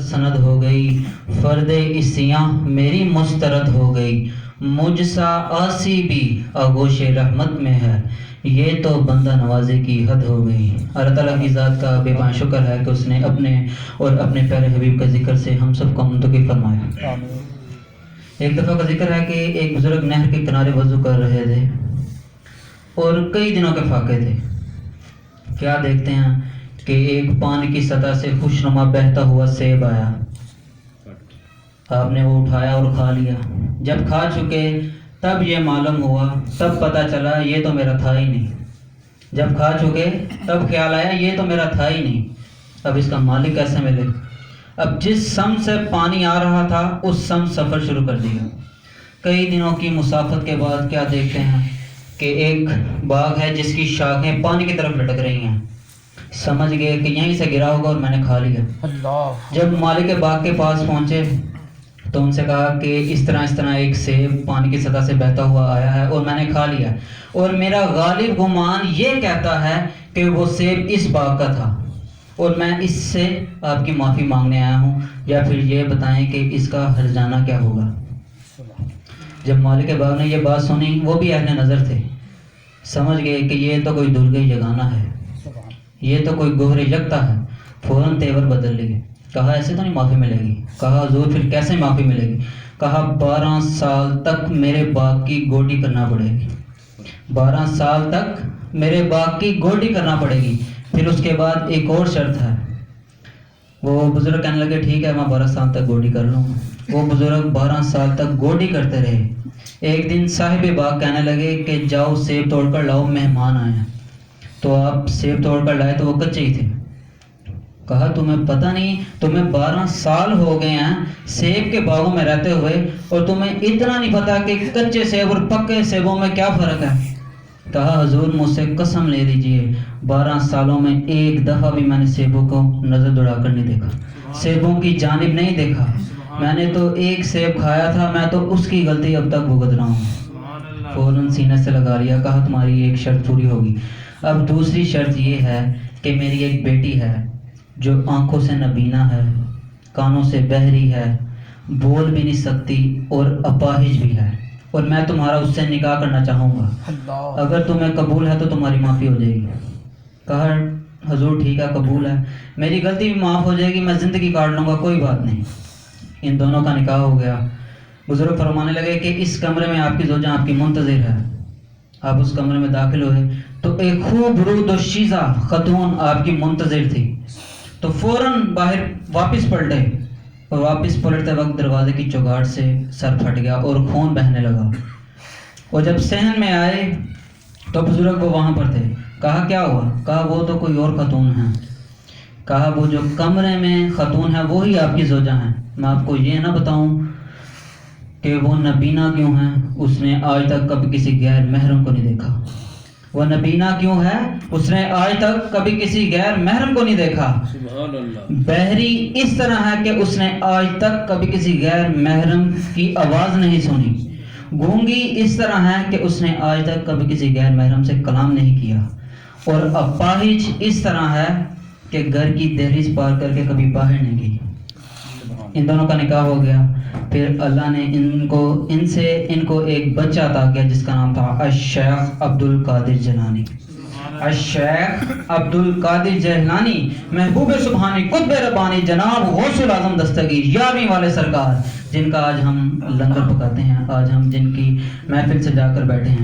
سند ہو گئی فرد اسیاں میری مسترد ہو گئی، مجھ سا آسی بھی آغوش رحمت میں ہے، یہ تو بندہ نوازی کی حد ہو گئی۔ اللہ تعالیٰ کی ذات کا بے پناہ شکر ہے کہ اس نے اپنے اور اپنے پیارے حبیب کا ذکر سے ہم سب کو منتقل فرمایا۔ ایک دفعہ کا ذکر ہے کہ ایک بزرگ نہر کے کنارے وضو کر رہے تھے اور کئی دنوں کے فاقے تھے۔ کیا دیکھتے ہیں کہ ایک پانی کی سطح سے خوشنما بہتا ہوا سیب آیا۔ آپ نے وہ اٹھایا اور کھا لیا۔ جب کھا چکے تب یہ معلوم ہوا، تب پتہ چلا یہ تو میرا تھا ہی نہیں۔ جب کھا چکے تب خیال آیا یہ تو میرا تھا ہی نہیں، اب اس کا مالک کیسے ملے؟ اب جس سمت سے پانی آ رہا تھا اس سمت سفر شروع کر دیا۔ کئی دنوں کی مسافت کے بعد کیا دیکھتے ہیں کہ ایک باغ ہے جس کی شاخیں پانی کی طرف لٹک رہی ہیں۔ سمجھ گئے کہ یہیں سے گرا ہوگا اور میں نے کھا لیا۔ جب مالک باغ کے پاس پہنچے تو ان سے کہا کہ اس طرح ایک سیب پانی کی سطح سے بہتا ہوا آیا ہے اور میں نے کھا لیا، اور میرا غالب گمان یہ کہتا ہے کہ وہ سیب اس باغ کا تھا، اور میں اس سے آپ کی معافی مانگنے آیا ہوں، یا پھر یہ بتائیں کہ اس کا ہرجانہ کیا ہوگا۔ جب مالک باغ نے یہ بات سنی، وہ بھی اہل نظر تھے، سمجھ گئے کہ یہ تو کوئی درگہ یگانہ ہے، یہ تو کوئی گوہر یکتا ہے۔ فوراً تیور بدل لیے، کہا ایسے تو نہیں معافی ملے گی۔ کہا حضور پھر کیسے معافی ملے گی؟ کہا 12 سال تک میرے باغ کی گوڈی کرنا پڑے گی، 12 سال تک میرے باغ کی گوڈی کرنا پڑے گی، پھر اس کے بعد ایک اور شرط ہے۔ وہ بزرگ کہنے لگے ٹھیک ہے میں 12 سال تک گوڈی کر لوں گا۔ وہ بزرگ 12 سال تک گوڈی کرتے رہے۔ ایک دن صاحب باغ کہنے لگے کہ جاؤ سیب توڑ کر لاؤ، مہمان آئے ہیں۔ تو آپ سیب توڑ کر لائے تو وہ کچے ہی تھے۔ کہا تمہیں پتہ نہیں، تمہیں 12 سال ہو گئے ہیں سیب کے باغوں میں رہتے ہوئے، اور تمہیں اتنا نہیں پتہ کہ کچے سیب اور پکے سیبوں میں کیا فرق ہے؟ کہا حضور مجھ سے قسم لے لیجئے 12 سالوں میں ایک دفعہ بھی میں نے سیبوں کو نظر دوڑا کر نہیں دیکھا، سیبوں کی جانب نہیں دیکھا۔ میں نے تو ایک سیب کھایا تھا، میں تو اس کی غلطی اب تک بھگت رہا ہوں۔ فوراً سینے سے لگا لیا، کہا تمہاری ایک شرط پوری ہوگی، اب دوسری شرط یہ ہے کہ میری ایک بیٹی ہے جو آنکھوں سے نابینا ہے، کانوں سے بہری ہے، بول بھی نہیں سکتی اور اپاہج بھی ہے، اور میں تمہارا اس سے نکاح کرنا چاہوں گا، اگر تمہیں قبول ہے تو تمہاری معافی ہو جائے گی۔ کہا حضور ٹھیک ہے قبول ہے، میری غلطی بھی معاف ہو جائے گی، میں زندگی کاٹ لوں گا، کوئی بات نہیں۔ ان دونوں کا نکاح ہو گیا۔ بزرگ فرمانے لگے کہ اس کمرے میں آپ کی زوجہ آپ کی منتظر ہے۔ آپ اس کمرے میں داخل ہوئے تو ایک خوب رو دوشیزہ خاتون آپ کی منتظر تھی، تو فوراً باہر واپس پلٹے، اور واپس پلٹتے وقت دروازے کی چوگاٹ سے سر پھٹ گیا اور خون بہنے لگا۔ اور جب صحن میں آئے تو بزرگ وہ وہاں پر تھے۔ کہا کیا ہوا؟ کہا وہ تو کوئی اور خاتون ہے۔ کہا وہ جو کمرے میں خاتون ہے وہی آپ کی زوجہ ہیں، میں آپ کو یہ نہ بتاؤں کہ وہ نبینا کیوں ہیں؟ اس نے آج تک کبھی کسی غیر محرم کو نہیں دیکھا۔ وہ نبینا کیوں ہے؟ اس نے آج تک کبھی کسی غیر محرم کو نہیں دیکھا۔ سبحان اللہ۔ بہری اس طرح ہے کہ اس نے آج تک کبھی کسی غیر محرم کی آواز نہیں سنی۔ گونگی اس طرح ہے کہ اس نے آج تک کبھی کسی غیر محرم سے کلام نہیں کیا، اور اپاہج اس طرح ہے کہ گھر کی دہلیز پار کر کے کبھی باہر نہیں گئی۔ ان دونوں کا نکاح ہو گیا۔ پھر اللہ نے ان کو ایک بچہ عطا کیا جس کا نام تھا الشیخ عبد القادر جیلانی۔ الشیخ عبد القادر جیلانی، محبوب سبحانی، قطب ربانی، جناب غوث الاعظم دستگیر 11ویں والے سرکار، جن کا آج ہم لنگر پکاتے ہیں، آج ہم جن کی محفل سے جا کر بیٹھے ہیں۔